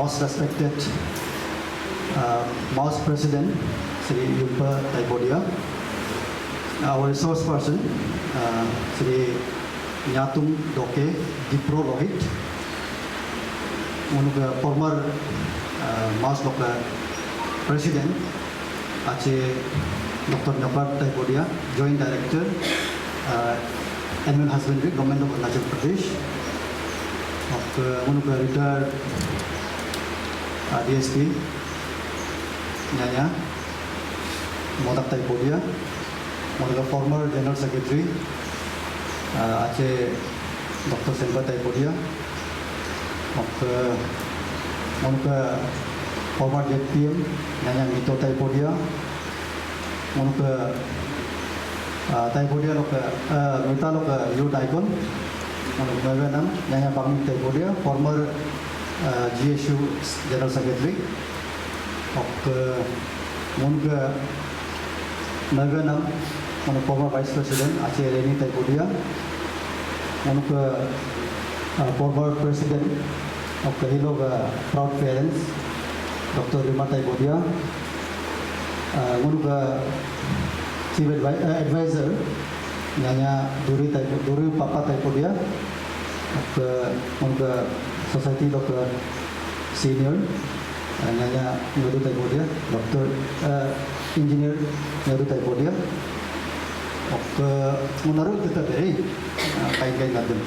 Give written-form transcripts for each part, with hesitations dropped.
Most respected MAUS President, Sri Yulpa Taipodia, our resource person, Sri Nyatung Doke Dipro Lohit, one of the former MAUS President, Aceh Dr. Nabar Taipodia, Joint Director, Animal Husbandry, Government of Arunachal Pradesh, one of the retired DSP, Nyanya, Modak Taipodia, one of the former General Secretary, Aceh Dr. Selva Taipodia, one of the former JPM, Nyanya Mito Taipodia, one of the Taipodia Mita Lok Yu Daikon, one of the Naganam, Nyanya Pamit Taipodia, former GSU General Secretary, Munga Naganam, one of former Vice President Aceh Reni Taipodia, one of former President of Kahilo Proud Parents, Dr. Rima Taipodia, one of Chief Advisor Nyanya Duri Papa Taipodia, one of Society Doctor Senior, Nyanya Nyodu Taipodia, Doctor Engineer Nyodu Taipodia, Munaru kita beri kain-kain kadang.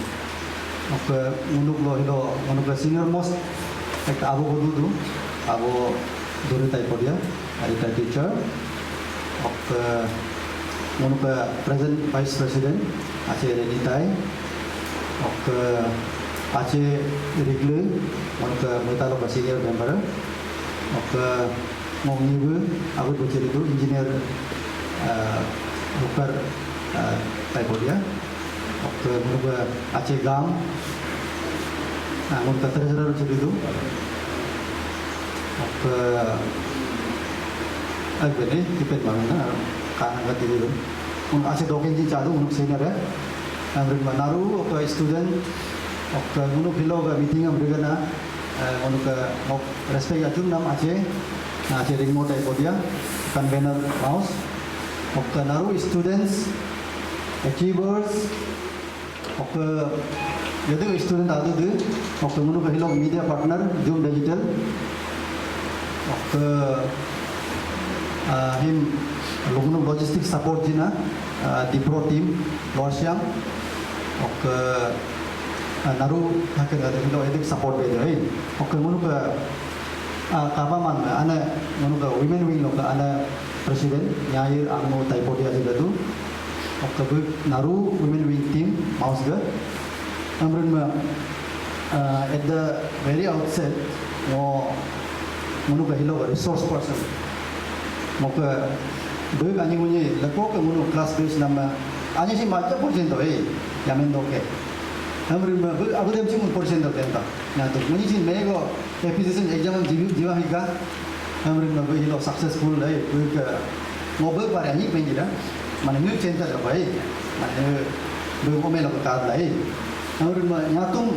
Munuk lo hilo munuk senior most kita abu bodu tu, abu Duri Taipodia, ada teacher, munuk present Vice President Aceh Reni Tai, Aceh regular, one of Metalo senior member, Mongibu, Abu Bucheridu, engineer Bukar Taipodia, one of Aceh Gang, one of Treasurer Cheridu, Albany, Tipet Mana, Kananga Tidu, one Aceh Dokenji Chadu, one of senior, and Manaru, of student. Munu philo meeting am regana munu respect atum nam Aceh remote Taipodia convener MAUS naru students achievers yadu student adu de munu philo media partner Zoom Digital him logunu logistics support jina Dipro team Lorsiam naru hakin ada hilo edik support beda ini. Oke munu ke kapaman ana munu ke women wing loka ana presiden Nyair Angmo Taipodia juga tu. Oke bu naru women wing team MAUS ga. Amrun at the very outset mo munu ke hilo resource person. Moka bu anjing munyi lekok ke munu class base nama anjing si macam persen tu yamen doke. Hamrim abu dem cuma persen tak tentang. Nanti mungkin sih mereka application exam jiwa hingga hamrim nabi hilo successful lah. Mereka mobil barang ini penjira. Mana ni center apa mana berapa mela berkat lah. Hamrim nyatung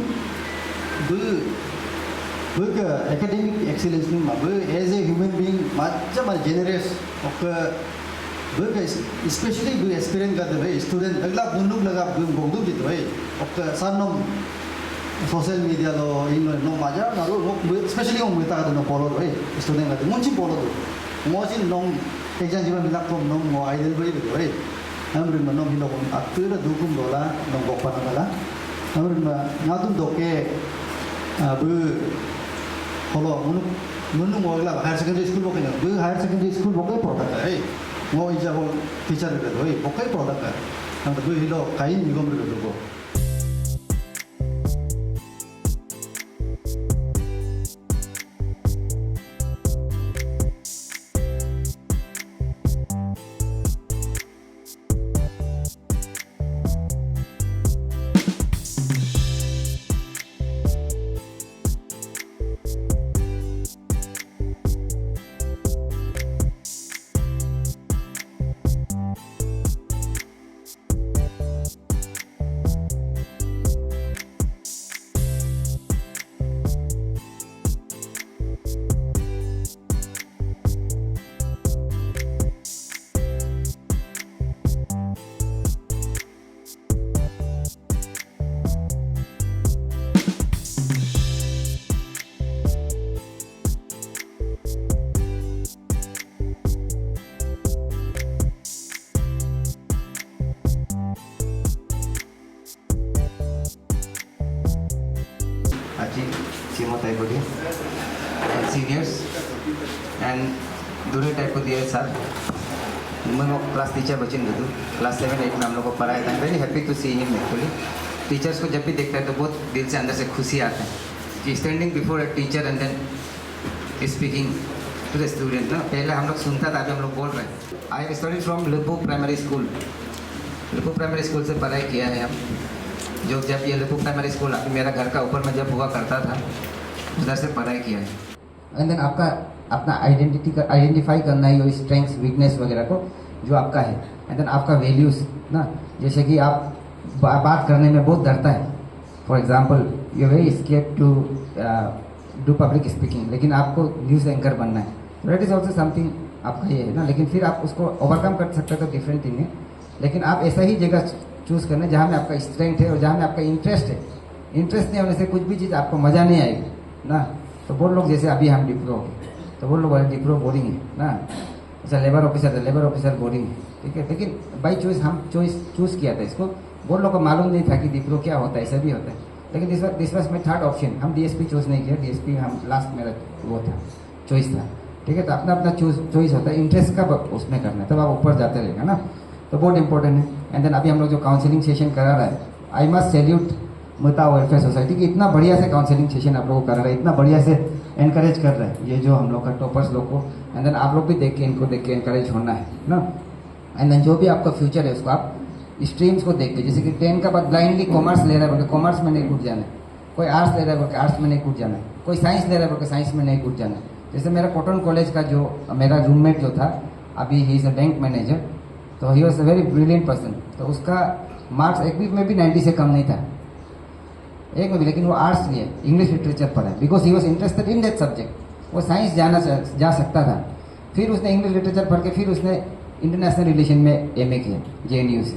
ke academic excellence ni as a human being macam generous. Especially bu experience करते भाई student अगला बुन्नुक लगा बुंगदू जित भाई अब सानम social media लो इन नो मजा नारो especially हम बेटा का तो follow भाई student का तो मुंची follow तो मुझे नों exam जीवन मिला तो नों मो idol भाई भाई हम रिम नों हिलो हम अक्सर दुकुम दोला नों गोपा नगला हम रिम नातुम दोके bu follow मुन्नु मोगला higher secondary school बोके ना bu higher secondary school बोके product है mau ijah teacher itu, pokoknya produk kan, yang tu hilo kain juga mereka tu. Aji, Chimo Taipodi, and seniors, and Dure Taipodi sir. मैं class teacher बच्चे नहीं दूँ class 7-8 में हम लोग को पढ़ाया था। Very happy to see him actually. Teachers को जब भी देखता है तो बहुत दिल से अंदर से खुशी आता है कि standing before a teacher and then speaking to the student ना। पहले हम लोग सुनता था, अभी हम लोग बोल रहे हैं। I have studied from Lipu primary school. Lipu primary school से पढ़ाई किया है हम। जो जब ये लिपू प्राइमरी स्कूल अभी मेरा घर का ऊपर में जब हुआ करता था, उधर से पढ़ाई किया है। एंड देन आपका अपना आइडेंटिफाई करना है, योर स्ट्रेंथ्स वीकनेस वगैरह को जो आपका है। एंड देन आपका वैल्यूज़ ना, जैसे कि आप बात करने में बहुत डरता है। For example you very scared to do public speaking, लेकिन आपको न्यूज़ एंकर बनना है। दैट इज़ ऑल्सो समथिंग आपका ये है ना। लेकिन फिर आप उसको ओवरकम कर सकते हो तो डिफरेंट थिंग है। लेकिन आप ऐसा ही जगह चूज़ करना जहाँ में आपका स्ट्रेंथ है और जहाँ में आपका इंटरेस्ट है। इंटरेस्ट नहीं होने से कुछ भी चीज़ आपको मज़ा नहीं आएगी ना। तो वो लोग जैसे अभी हम डिप्रो हो गए तो वो लोग डिप्रो बोरिंग है ना। अच्छा लेबर ऑफिसर है, लेबर ऑफिसर बोरिंग है, ठीक है। लेकिन बाई चॉइस हम चूज़ किया था इसको। वो लोग को मालूम नहीं था कि डिप्रो क्या होता है, ऐसा भी होता है। लेकिन this was my third option. हम डीएसपी चूज़ नहीं किया, डीएसपी हम लास्ट मेरा वो था, चॉइस था, ठीक है। तो अपना अपना चॉइस होता है, इंटरेस्ट कब उसमें करना है तब आप ऊपर जाते रहेगा ना। तो बहुत इंपॉर्टेंट है। एंड देन अभी हम लोग जो काउंसलिंग सेशन करा रहा है, I must salute Muta welfare society की इतना बढ़िया से काउंसलिंग सेशन आप लोगों को करा रहा है, इतना बढ़िया से एनकरेज कर रहा है ये जो हम लोग का टॉपर्स लोग को। एंड देन आप लोग भी देख के इनको देख के एनकरेज होना है ना। एंड देन जो भी आपका फ्यूचर है उसको आप स्ट्रीम्स को देख के, जैसे कि 10 का बाद ब्लाइंडली कॉमर्स ले रहा है बोलते कॉमर्स में नहीं कूद जाना है, कोई आर्ट्स ले रहा है बोलते आर्ट्स में नहीं कूद जाना है, कोई साइंस ले रहा है बोलते साइंस में नहीं कूद जाना है। जैसे मेरा कॉटन कॉलेज का जो मेरा रूममेट जो था, अभी he is a bank manager, तो he was a very brilliant person. तो उसका मार्क्स एक भी में भी 90 से कम नहीं था, एक में भी। लेकिन वो आर्ट्स लिए इंग्लिश लिटरेचर पढ़ा है because he was interested in that subject. वो साइंस जा सकता था, फिर उसने इंग्लिश लिटरेचर पढ़ के फिर उसने इंटरनेशनल रिलेशन में एमए किया JNU से।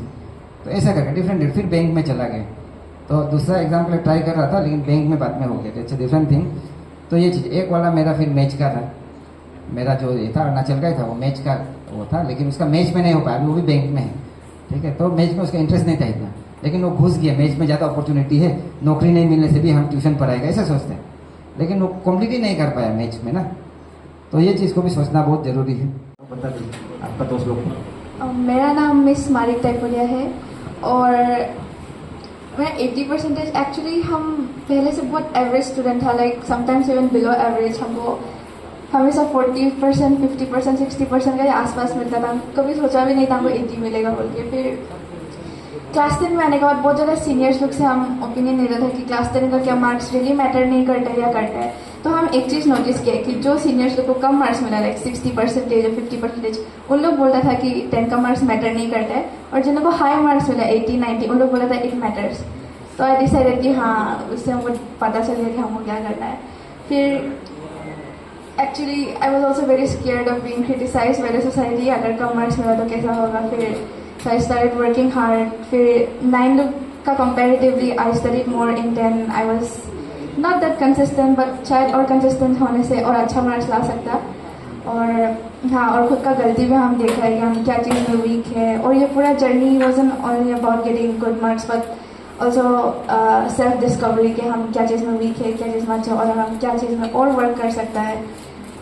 तो ऐसा करके डिफरेंट, फिर बैंक में चला गया। तो दूसरा एग्जाम के लिए ट्राई कर रहा था लेकिन बैंक में बाद में हो गया। It's different thing. तो ये चीज़ एक वाला मेरा फिर मैच का था, मेरा जो ये था अरुणाचल का ही था, वो मैच का वो था, लेकिन उसका मैच में नहीं हो पाया, वो भी बैंक में है, ठीक है। तो मैच में उसका इंटरेस्ट नहीं था इतना, लेकिन वो घुस गया। मैच में ज़्यादा अपॉर्चुनिटी है, नौकरी नहीं मिलने से भी हम ट्यूशन पढ़ाएगा ऐसा सोचते हैं, लेकिन वो कम्प्लीट ही नहीं कर पाया मैच में ना। तो ये चीज़ को भी सोचना बहुत ज़रूरी है। बता दीजिए आपका दोस्त लोग। मेरा नाम मिस मारिक टाइपोलिया है और मैं 80% एक्चुअली हम पहले से बहुत एवरेज स्टूडेंट था, like sometimes even below average. हमको हमेशा 40%, 50%, 60% का ही आसपास मिलता था। कभी सोचा भी नहीं था हमको 80 मिलेगा बोल के। फिर क्लास 10 में आने के बाद बहुत ज़्यादा सीनियर्स लोग से हम ओपिनियन ले रहा था कि क्लास 10 का क्या मार्क्स रियली मैटर नहीं करता है या करता है। तो हम एक चीज़ नोटिस किया कि जो सीनियर्स लोग को कम मार्क्स मिला, लाइक 60% या 50%, उन लोग बोलता था कि 10 का मार्क्स मैटर नहीं करता है। और जिन लोगों को हाई मार्क्स मिला 80, 90, उन लोग बोला था इट मैटर्स। तो आई डिसाइडेड कि हाँ, उससे हमको पता चल गया कि हमको क्या करना है। फिर actually I was also very scared of being criticised by the society. अगर कम मार्क्स मिला तो कैसा होगा। फिर so I started working hard. फिर 9 लोग का comparatively I studied more in 10. I was not that consistent, but शायद और consistent होने से और अच्छा मार्क्स ला सकता। और हाँ, और खुद का गलती भी हम देख रहे हैं कि हम क्या चीज़ में वीक है। और ये पूरा journey wasn't only about getting good marks, but also self discovery कि हम क्या चीज़ में वीक है, क्या चीज़ में अच्छा, और हम क्या चीज़ में और वर्क कर सकता है,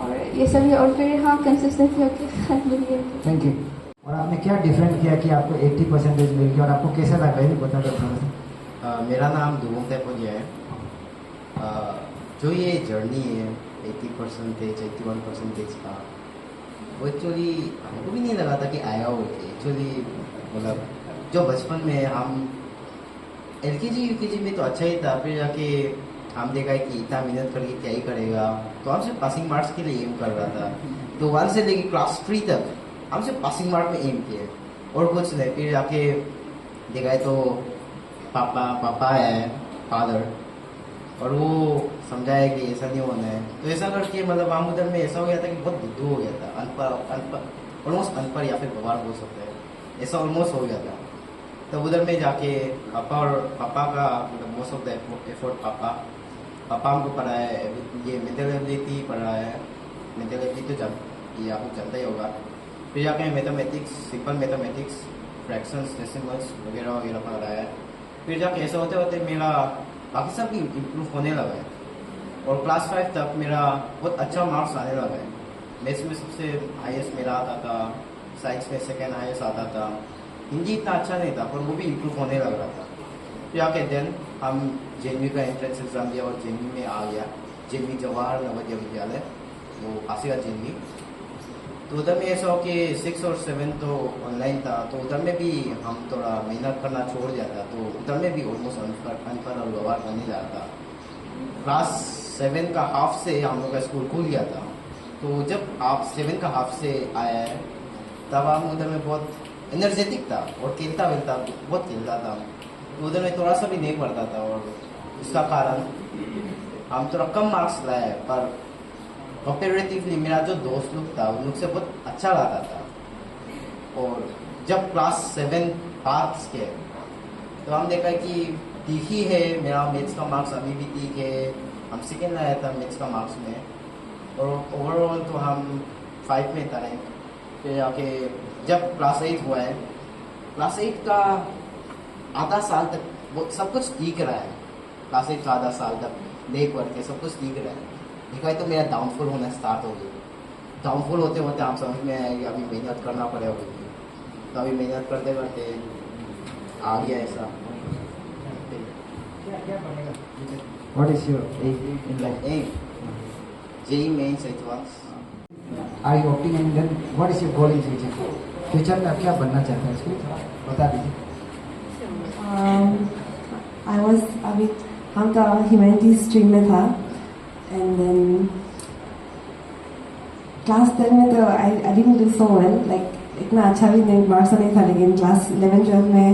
और ये सभी। और फिर हाँ, कंसिस्टेंसी होती। Thank you. और आपने क्या डिफरेंट किया कि आपको 80% मिल गया और आपको कैसा लगा ये बता दो थोड़ा सा। मेरा नाम दुबोंग टाइपोलिया है। जो ये जर्नी है 80%, 81% का, वो एक्चुअली हमको भी नहीं लगा था कि आया हो। एक्चुअली मतलब जो बचपन में हम LKG UKG में तो अच्छा ही था, फिर जाके हम देखा है कि इतना मेहनत करके क्या ही करेगा, तो हम सिर्फ पासिंग मार्क्स के लिए एम कर रहा था। तो 1 से लेके क्लास 3 तक हम सिर्फ पासिंग मार्क में एम किए और कुछ नहीं। फिर जाके देखा है तो पापा है, फादर, और वो समझाया कि ऐसा नहीं होना है। तो ऐसा करके मतलब हम उधर में ऐसा हो गया था कि बहुत बुद्धू हो गया था, अनपढ़, ऑलमोस्ट अनपढ़ या फिर गवार बोल सकते हैं, ऐसा ऑलमोस्ट हो गया था। तब उधर में जाके पापा का मतलब मोस्ट ऑफ द एफर्ट पापा हमको पढ़ाया है। ये मेंटल एबिलिटी पढ़ा है। मेंटल एबिलिटी तो ये आपको जानता ही होगा। फिर जाके mathematics, simple mathematics, fractions, decimals वगैरह वगैरह पढ़ाया है। फिर जाके ऐसा होते होते मेरा बाकी सब भी इम्प्रूव होने लगा है और क्लास 5 तक मेरा बहुत अच्छा मार्क्स आने लगा है। मैथ्स में सबसे हाईएस्ट मेरा आता था, साइंस में सेकेंड हाईएस्ट आता था, हिंदी इतना अच्छा नहीं था पर वो भी इम्प्रूव होने लग रहा था। फिर आके देन हम JNV का एंट्रेंस एग्जाम दिया और JNV में आ गया, JNV जवाहर नवोदय विद्यालय, वो पासीघाट JNV। तो उधर में ऐसा हो कि 6 और 7 तो ऑनलाइन था, तो उधर में भी हम थोड़ा मेहनत करना छोड़ दिया था, तो उधर में भी ऑलमोस्ट अनपढ़ और गवार बने जा रहा था। क्लास 7 का हाफ से हम लोग का स्कूल खुल गया था, तो जब आप 7 का हाफ से आया है तब हम उधर में बहुत एनर्जेटिक था और खेलता बहुत खेलता था, तो उधर में थोड़ा सा भी नहीं पढ़ता था और इसका कारण हम थोड़ा कम मार्क्स लाए। पर कंपेरेटिवली मेरा जो दोस्त लोग था उन लोग से बहुत अच्छा लगा था। और जब क्लास 7 पास के तो हम देखा कि ठीक ही है, मेरा मैथ्स का मार्क्स अभी भी ठीक है, हम सेकेंड लाया था मैथ्स का मार्क्स में और ओवरऑल तो हम 5 में था रैंक। फिर आके जब क्लास 8 हुआ है, क्लास 8 का आधा साल तक वो सब कुछ ठीक रहा है। क्लास 8 का आधा साल तक देख पढ़ के सब कुछ ठीक रहा है। देखा तो मेरा डाउनफॉल होना स्टार्ट हो गया। डाउनफॉल होते होते हम समझ में आया कि अभी मेहनत करना पड़ेगा, तो अभी मेहनत करते करते आ गया ऐसा। What is your aim in life? JEE Mains advance। Are you opting and then what is your goal in future? Future में आप क्या बनना चाहते हैं इसको बता दीजिए। I was अभी हम तो ह्यूमैनिटीज स्ट्रीम में था एंड देन क्लास 10 में तो I didn't do so well, like इतना अच्छा भी नहीं मार्क्स नहीं था, लेकिन क्लास 11-12 में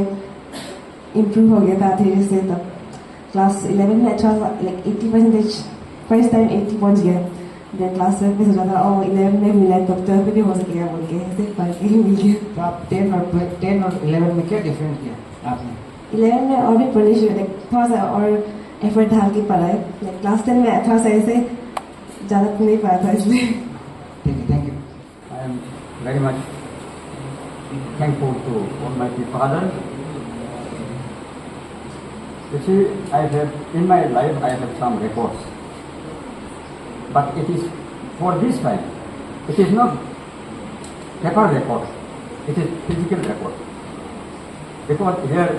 इम्प्रूव हो गया था धीरे से। तब क्लास 11 में अच्छा लाइक 80%, फर्स्ट टाइम 80 पहुंच गया। देन क्लास 12 में सोचा था ओ 11 में मिला तब 12 में भी हो सकेगा बोल के ऐसे पढ़ के ही मिल गया। तो आप 10 और 11 में क्या डिफरेंस किया आपने? 11 में और भी पढ़ने शुरू, लाइक थोड़ा सा और एफर्ट डाल के पढ़ाए। लाइक क्लास 10 में थोड़ा सा ऐसे ज़्यादा तो नहीं पढ़ा था इसलिए। ठीक है, thank you. I am very much thankful to Almighty Father. You see, in my life I have some records, but it is for this time. It is not paper record; it is physical record. Because here,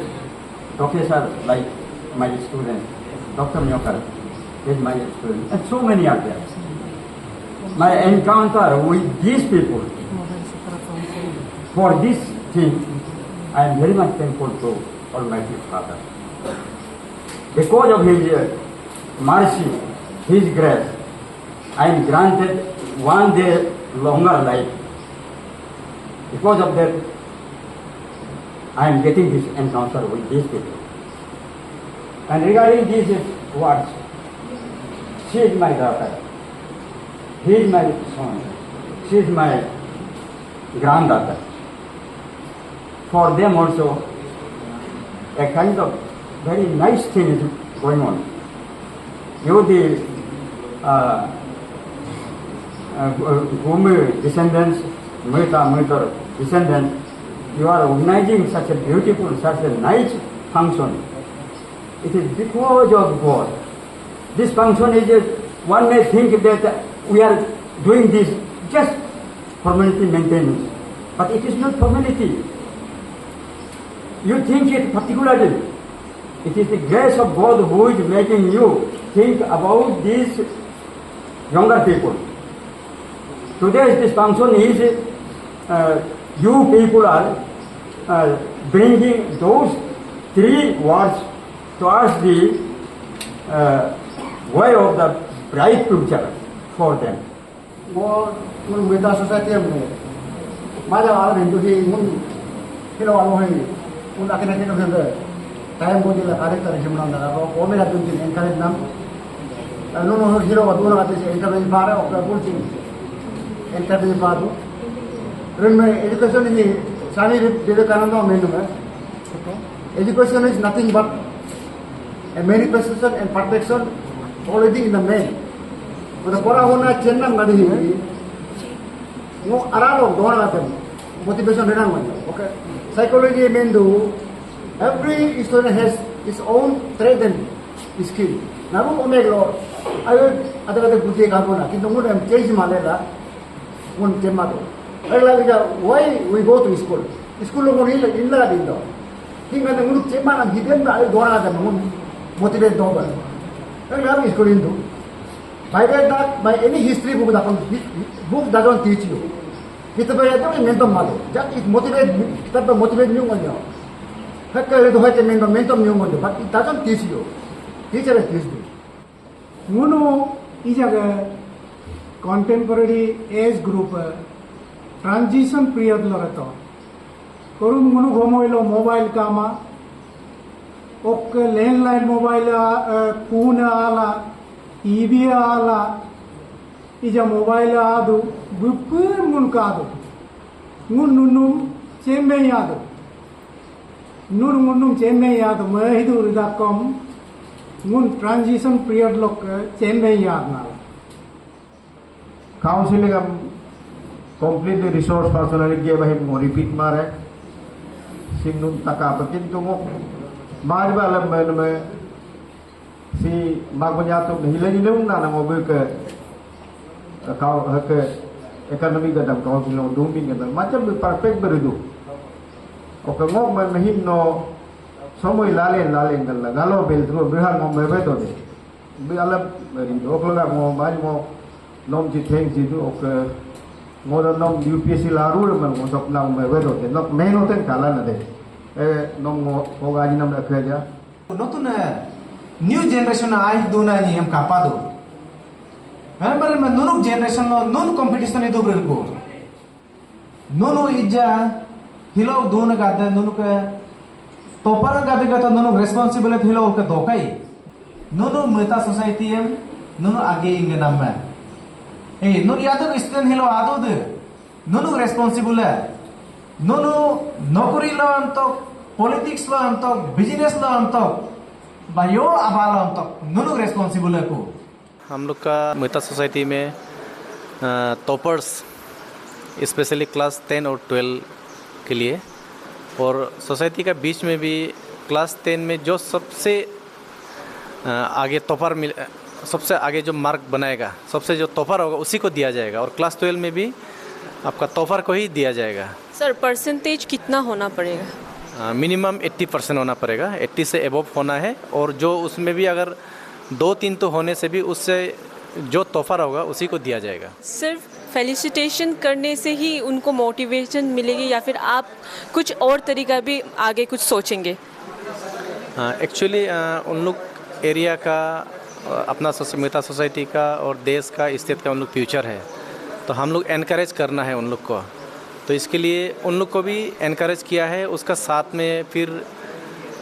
professor like my student, Dr. Nyokar, is my student, and so many are there. My encounter with these people, for this thing, I am very much thankful to Almighty Father. Because of His mercy, His grace, I am granted one day longer life. Because of that, I am getting this encounter with these people. And regarding these words, she is my daughter, he is my son, she is my granddaughter. For them also, a kind of very nice thing is going on. You, the Gumi descendants, Mehta descendants, you are organizing such a beautiful, such a nice function. It is because of God. This function is, one may think that we are doing this just formality maintenance, but it is not formality. You think it particularly. It is the grace of God who is making you think about these younger people. Today this function is, you people are bringing those 3 words towards the way of the bright future for them. mun Mehta society में माझ्या आला हिंदू ही mun kilo आलो है mun akhirnya kita sudah time pun tidak karek dari jumlah negara kalau kami dah tunjuk encourage nam nono hero waktu nak ada encourage para oke pun encourage para then education ini sani dia kanan tu menu education is nothing but a manifestation and perfection already in the man. Pada pora hona chennam ngadi hi no aralo dona atam motivation renang man. Okay, psychology mean do every student has his own strength and skill. Naru omeglo, ayo ada budi kamu na, kita mungkin change malela, mun cemado. Ayolah kita, why we go to school? School lo mungkin illa dindo. Hingga mun cemana hidden na ayo doa ada mun motivate doa. Ayolah school indo. By that, by any history book doesn't teach you. Kita bayar tu mentor malu. Jadi motivate, kita motivate new one yo. Hakka itu hanya mentor new one, but it doesn't teach you. Teacher teach you. Munu ijaga contemporary age group transition period lo rato. Korum munu gomoilo mobile kama, ok landline mobile phone ala, TV ala, ija mobile adu, bupur mun kadu, mun nunum cembe yadu, nur munum cembe yadu, mahidu ridakom. Mun transition period लोग change नहीं याद ना counselling हम completely resource personally गे भाई मो repeat मारे सिंगनुम तका पकिन तो मो मार बाला में si magbanyak tu hilang hilang na mobil ke kau ke ekonomi gadam kau bilang dooming gadam macam perfect berudu. Oke ngok mahim no semua lalen kan lah galau bel terus berhal mau berbeda tu deh. Biarlah begitu. Oke lah mau main mau nom citeng situ oke mau nom UPSC laru man mau sok nom berbeda tu. Nok main hoten kalah nade. Nom mau gaji nom nak kerja. Notun new generation आई दोना नहीं हम कापा दो हैं पर मैं नूनुक generation लो नून competition इधर बरल को नूनु इज्जा हिलो दोना गाते नूनुक तोपर गाते का तो नूनुक responsibility हिलो के दोकाई नूनु मेता society एम नूनु आगे इंगे नाम में नूनु यादव student हिलो आदो दे नूनु responsible है नूनु नौकरी लो अंतो politics लो अंतो business लो अंतो बायो आबाल हम तक नूनु रेस्पॉन्सिबल है को हम लोग का मेहता सोसाइटी में टॉपर्स स्पेशली क्लास 10 और 12 के लिए और सोसाइटी का बीच में भी क्लास 10 में जो सबसे आगे टॉपर मिल सबसे आगे जो मार्क बनाएगा सबसे जो टॉपर होगा उसी को दिया जाएगा और क्लास 12 में भी आपका टॉपर को ही दिया जाएगा। सर परसेंटेज कितना होना पड़ेगा? मिनिमम 80% होना पड़ेगा 80 से एबव होना है और जो उसमें भी अगर 2-3 तो होने से भी उससे जो तोहफा होगा उसी को दिया जाएगा। सिर्फ फेलिसिटेशन करने से ही उनको मोटिवेशन मिलेगी या फिर आप कुछ और तरीका भी आगे कुछ सोचेंगे? एक्चुअली उन लोग एरिया का अपना मेहता सोसाइटी का और देश का स्टेट का उन लोग फ्यूचर है तो हम लोग एनकरेज करना है उन लोग को तो इसके लिए उन लोग को भी एनकरेज किया है। उसका साथ में फिर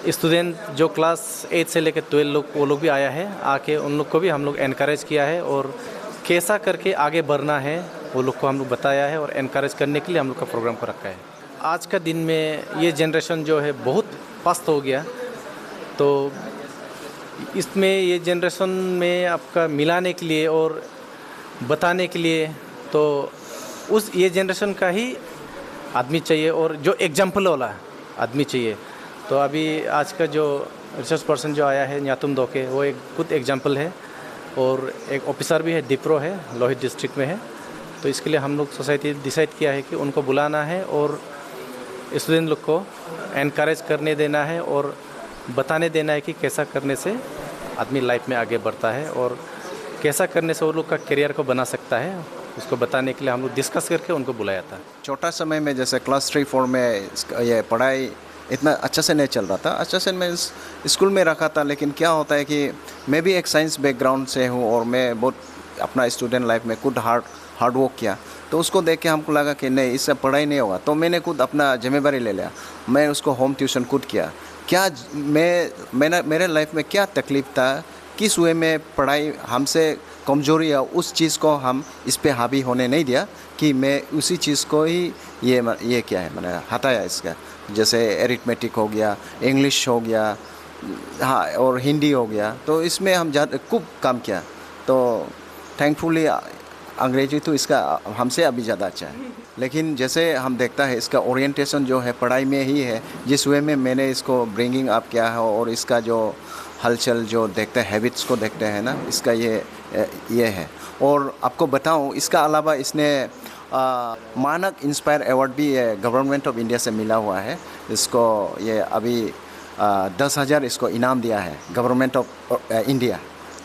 स्टूडेंट जो क्लास 8 से लेकर 12 लोग वो लोग भी आया है आके उन लोग को भी हम लोग एनकरेज किया है और कैसा करके आगे बढ़ना है वो लोग को हम लोग बताया है और एनकरेज करने के लिए हम लोग का प्रोग्राम को रखा है। आज का दिन में ये जनरेशन जो है बहुत पस्त हो गया तो इसमें ये जनरेशन में आपका मिलाने के लिए और बताने के लिए तो उस ये जनरेशन का ही आदमी चाहिए और जो एग्जाम्पल वाला आदमी चाहिए। तो अभी आज का जो रिसर्च पर्सन जो आया है न्यातुम दोके वो एक खुद एग्जाम्पल है और एक ऑफिसर भी है डिप्रो है लोहित डिस्ट्रिक्ट में है तो इसके लिए हम लोग सोसाइटी डिसाइड किया है कि उनको बुलाना है और स्टूडेंट लोग को एनकरेज करने देना है और बताने देना है कि कैसा करने से आदमी लाइफ में आगे बढ़ता है और कैसा करने से वो लोग का करियर को बना सकता है उसको बताने के लिए हम लोग डिस्कस करके उनको बुलाया था। छोटा समय में जैसे क्लास 3-4 में ये पढ़ाई इतना अच्छा से नहीं चल रहा था। अच्छा से मैं स्कूल में रखा था लेकिन क्या होता है कि मैं भी एक साइंस बैकग्राउंड से हूँ और मैं बहुत अपना स्टूडेंट लाइफ में खुद हार्ड वर्क किया तो उसको देख के हमको लगा कि नहीं इससे पढ़ाई नहीं होगा तो मैंने खुद अपना जिम्मेदारी ले लिया। मैं उसको होम ट्यूशन खुद किया। क्या मेरे लाइफ में क्या तकलीफ़ था किस वे में पढ़ाई हमसे कमजोरी है उस चीज़ को हम इस पे हावी होने नहीं दिया कि मैं उसी चीज़ को ही ये क्या है मैंने हटाया इसका जैसे एरिथमेटिक हो गया इंग्लिश हो गया हाँ और हिंदी हो गया तो इसमें हम खूब काम किया तो थैंकफुली अंग्रेजी तो इसका हमसे अभी ज़्यादा अच्छा है लेकिन जैसे हम देखता है इसका ओरिएंटेशन जो है पढ़ाई में ही है जिस वे में मैंने इसको ब्रिंगिंग अप किया है और इसका जो हलचल जो देखते हैं, हैबिट्स को देखते हैं ना, इसका ये है। और आपको बताऊं, इसका अलावा इसने मानक इंस्पायर अवार्ड भी गवर्नमेंट ऑफ इंडिया से मिला हुआ है। इसको ये अभी 10,000 इसको इनाम दिया है गवर्नमेंट ऑफ इंडिया।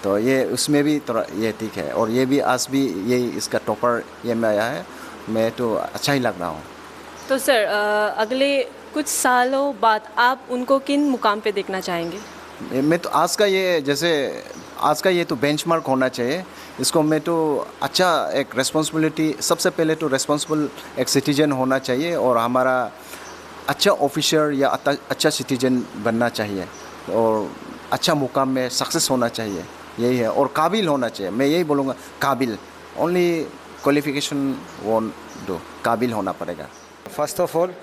तो ये उसमें भी थोड़ा ये ठीक है। और ये भी आज भी ये इसका टॉपर ये में आया है। मैं तो अच्छा ही लग रहा हूँ। तो सर अगले कुछ सालों बाद आप उनको किन मुकाम पे देखना चाहेंगे? मैं तो आज का ये तो बेंचमार्क होना चाहिए। इसको मैं तो अच्छा एक रिस्पॉन्सिबिलिटी, सबसे पहले तो रिस्पॉन्सिबल एक सिटीजन होना चाहिए और हमारा अच्छा ऑफिसर या अच्छा सिटीजन बनना चाहिए और अच्छा मुकाम में सक्सेस होना चाहिए, यही है। और काबिल होना चाहिए, मैं यही बोलूँगा, काबिल। ओनली क्वालिफिकेशन वोंट डू, काबिल होना पड़ेगा। First of all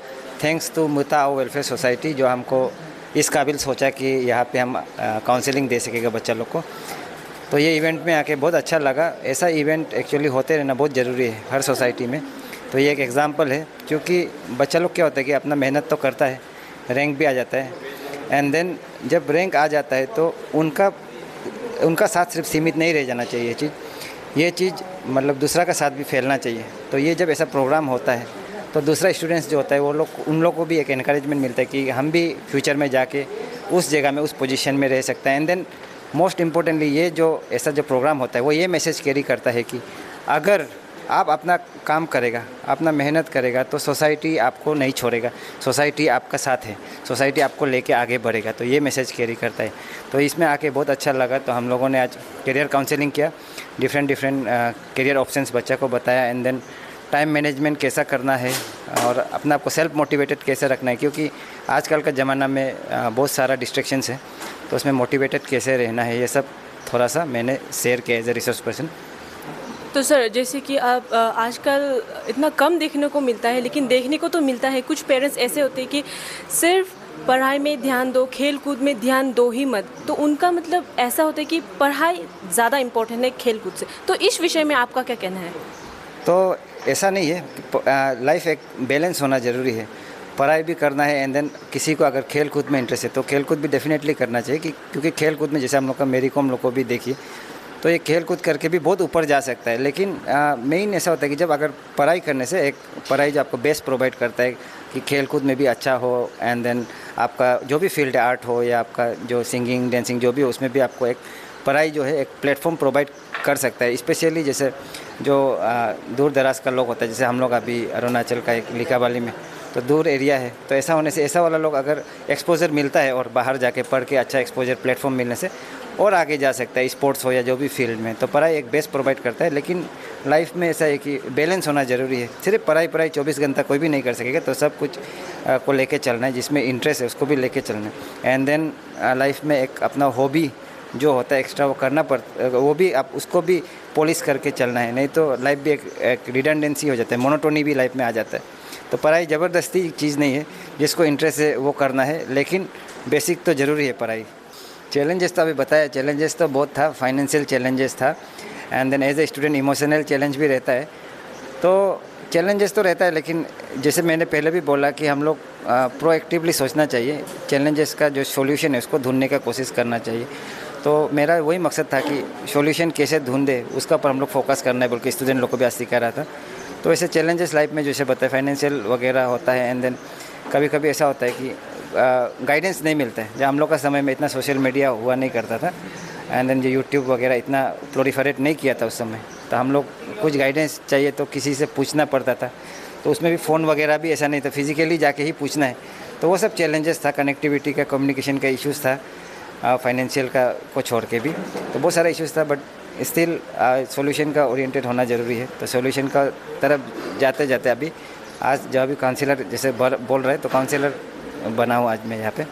thanks to Muta welfare society जो हमको इस काबिल सोचा कि यहाँ पे हम काउंसलिंग दे सकेगा बच्चा लोग को। तो ये इवेंट में आके बहुत अच्छा लगा। ऐसा इवेंट एक्चुअली होते रहना बहुत ज़रूरी है हर सोसाइटी में। तो ये एक एग्जांपल है, क्योंकि बच्चा लोग क्या होता है कि अपना मेहनत तो करता है, रैंक भी आ जाता है, एंड देन जब रैंक आ जाता है तो उनका साथ सिर्फ सीमित नहीं रह जाना चाहिए। ये चीज़ मतलब दूसरा का साथ भी फैलना चाहिए। तो ये जब ऐसा प्रोग्राम होता है तो दूसरा स्टूडेंट्स जो होता है उन लोग को भी एक एनकरेजमेंट मिलता है कि हम भी फ्यूचर में जाके उस जगह में, उस पोजीशन में रह सकते हैं। एंड देन मोस्ट इम्पोर्टेंटली ये जो ऐसा जो प्रोग्राम होता है वो ये मैसेज कैरी करता है कि अगर आप अपना काम करेगा, अपना मेहनत करेगा तो सोसाइटी आपको नहीं छोड़ेगा, सोसाइटी आपका साथ है, सोसाइटी आपको लेके आगे बढ़ेगा। तो ये मैसेज कैरी करता है। तो इसमें आके बहुत अच्छा लगा। तो हम लोगों ने आज करियर काउंसलिंग किया, डिफरेंट करियर ऑप्शंस बच्चा को बताया, एंड देन टाइम मैनेजमेंट कैसा करना है और अपना आपको सेल्फ मोटिवेटेड कैसे रखना है, क्योंकि आजकल का ज़माना में बहुत सारा डिस्ट्रैक्शंस है। तो उसमें मोटिवेटेड कैसे रहना है, ये सब थोड़ा सा मैंने शेयर किया एज ए रिसोर्स पर्सन। तो सर जैसे कि आप आजकल इतना कम देखने को मिलता है, लेकिन देखने को तो मिलता है कुछ पेरेंट्स ऐसे होते हैं कि सिर्फ पढ़ाई में ध्यान दो, खेल कूद में ध्यान दो ही मत। तो उनका मतलब ऐसा होता है कि पढ़ाई ज़्यादा इम्पोर्टेंट है खेल कूद से। तो इस विषय में आपका क्या कहना है? तो ऐसा नहीं है, लाइफ एक बैलेंस होना ज़रूरी है। पढ़ाई भी करना है, एंड देन किसी को अगर खेल कूद में इंटरेस्ट है तो खेल कूद भी डेफिनेटली करना चाहिए, क्योंकि खेल कूद में जैसे हम लोग का मेरी कॉम लोग को भी देखिए तो ये खेल कूद करके भी बहुत ऊपर जा सकता है। लेकिन मेन ऐसा होता है कि जब अगर पढ़ाई करने से एक पढ़ाई जो आपको बेस्ट प्रोवाइड करता है कि खेल कूद में भी अच्छा हो, एंड देन आपका जो भी फील्ड है, आर्ट हो या आपका जो सिंगिंग डांसिंग जो भी हो, उसमें भी आपको एक पढ़ाई जो है एक प्लेटफॉर्म प्रोवाइड कर सकता है। स्पेशली जैसे जो दूर दराज का लोग होता है, जैसे हम लोग अभी अरुणाचल का एक लिकाबाली में तो दूर एरिया है, तो ऐसा होने से ऐसा वाला लोग अगर एक्सपोजर मिलता है और बाहर जाके पढ़ के अच्छा एक्सपोजर प्लेटफॉर्म मिलने से और आगे जा सकता है, स्पोर्ट्स हो या जो भी फील्ड में। तो पढ़ाई एक बेस्ट प्रोवाइड करता है। लेकिन लाइफ में ऐसा है कि बैलेंस होना ज़रूरी है। सिर्फ पढ़ाई 24 घंटा कोई भी नहीं कर सकेगा। तो सब कुछ को लेके चलना है, जिसमें इंटरेस्ट है उसको भी लेके चलना है। एंड देन लाइफ में एक अपना हॉबी जो होता है एक्स्ट्रा वो करना पड़ता, वो भी आप उसको भी पॉलिश करके चलना है, नहीं तो लाइफ भी एक रिडंडेंसी हो जाता है, मोनोटोनी भी लाइफ में आ जाता है। तो पढ़ाई ज़बरदस्ती चीज़ नहीं है, जिसको इंटरेस्ट है वो करना है, लेकिन बेसिक तो ज़रूरी है पढ़ाई। चैलेंजेस तो अभी बताया, चैलेंजेस तो बहुत था, फाइनेंशियल चैलेंजेस था, and then as a student emotional challenge भी रहता है। तो चैलेंजेस तो रहता है, लेकिन जैसे मैंने पहले भी बोला कि हम लोग प्रोएक्टिवली सोचना चाहिए, चैलेंजेस का जो सॉल्यूशन है उसको ढूंढने का कोशिश करना चाहिए। तो मेरा वही मकसद था कि सॉल्यूशन कैसे ढूंढे उसका पर हम लोग फोकस करना है, बल्कि स्टूडेंट लोग को भी आज सिखा रहा था। तो ऐसे चैलेंजेस लाइफ में जैसे बताए फाइनेंशियल वगैरह होता है, एंड देन कभी कभी ऐसा होता है कि गाइडेंस नहीं मिलता है। जब हम लोग का समय में इतना सोशल मीडिया हुआ नहीं करता था, एंड देन जो यूट्यूब वगैरह इतना प्रोलिफरेट नहीं किया था उस समय, तो हम लोग कुछ गाइडेंस चाहिए तो किसी से पूछना पड़ता था। तो उसमें भी फ़ोन वगैरह भी ऐसा नहीं था, फिजिकली जाके ही पूछना है। तो वो सब चैलेंजेस था, कनेक्टिविटी का, कम्युनिकेशन का इश्यूज़ था, फाइनेंशियल का को छोड़ के भी तो बहुत सारा इश्यूज़ था। बट स्टिल सॉल्यूशन का ओरिएंटेड होना ज़रूरी है। तो सॉल्यूशन का तरफ जाते जाते अभी आज जब अभी काउंसिलर जैसे बोल रहे तो काउंसिलर बना हूँ आज मैं यहाँ पे।